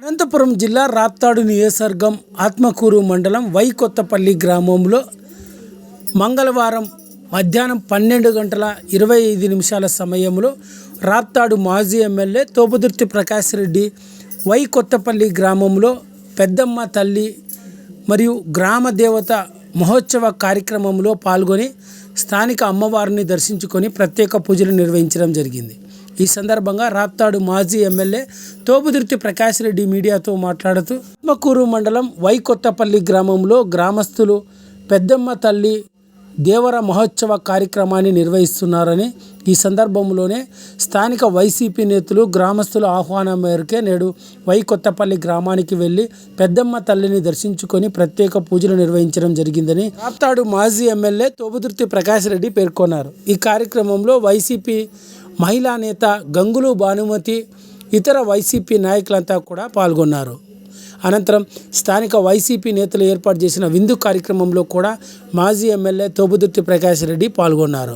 అనంతపురం జిల్లా రాప్తాడు నియోజకవర్గం ఆత్మకూరు మండలం కొత్తపల్లి గ్రామంలో మంగళవారం మధ్యాహ్నం 12:25 సమయంలో రాప్తాడు మాజీ ఎమ్మెల్యే తోపుదుర్తి ప్రకాష్ రెడ్డి కొత్తపల్లి గ్రామంలో పెద్దమ్మ తల్లి మరియు గ్రామ దేవత మహోత్సవ కార్యక్రమంలో పాల్గొని స్థానిక అమ్మవారిని దర్శించుకొని ప్రత్యేక పూజలు నిర్వహించడం జరిగింది. ఈ సందర్భంగా రాప్తాడు మాజీ ఎమ్మెల్యే తోపుదుర్తి ప్రకాష్ రెడ్డి మీడియాతో మాట్లాడుతూ ఆత్మకూరు మండలం కొత్తపల్లి గ్రామంలో గ్రామస్తులు పెద్దమ్మ తల్లి దేవర మహోత్సవ కార్యక్రమాన్ని నిర్వహిస్తున్నారని, ఈ సందర్భంలోనే స్థానిక వైసీపీ నేతలు గ్రామస్తుల ఆహ్వానం మేరకే నేడు కొత్తపల్లి గ్రామానికి వెళ్లి పెద్దమ్మ తల్లిని దర్శించుకొని ప్రత్యేక పూజలు నిర్వహించడం జరిగిందని రాప్తాడు మాజీ ఎమ్మెల్యే తోపుదుర్తి ప్రకాష్ రెడ్డి పేర్కొన్నారు. ఈ కార్యక్రమంలో వైసీపీ మహిళా నేత గంగులు భానుమతి, ఇతర వైసీపీ నాయకులంతా కూడా పాల్గొన్నారు. అనంతరం స్థానిక వైసీపీ నేతలు ఏర్పాటు చేసిన విందు కార్యక్రమంలో కూడా మాజీ ఎమ్మెల్యే తోపుదుర్తి ప్రకాష్ రెడ్డి పాల్గొన్నారు.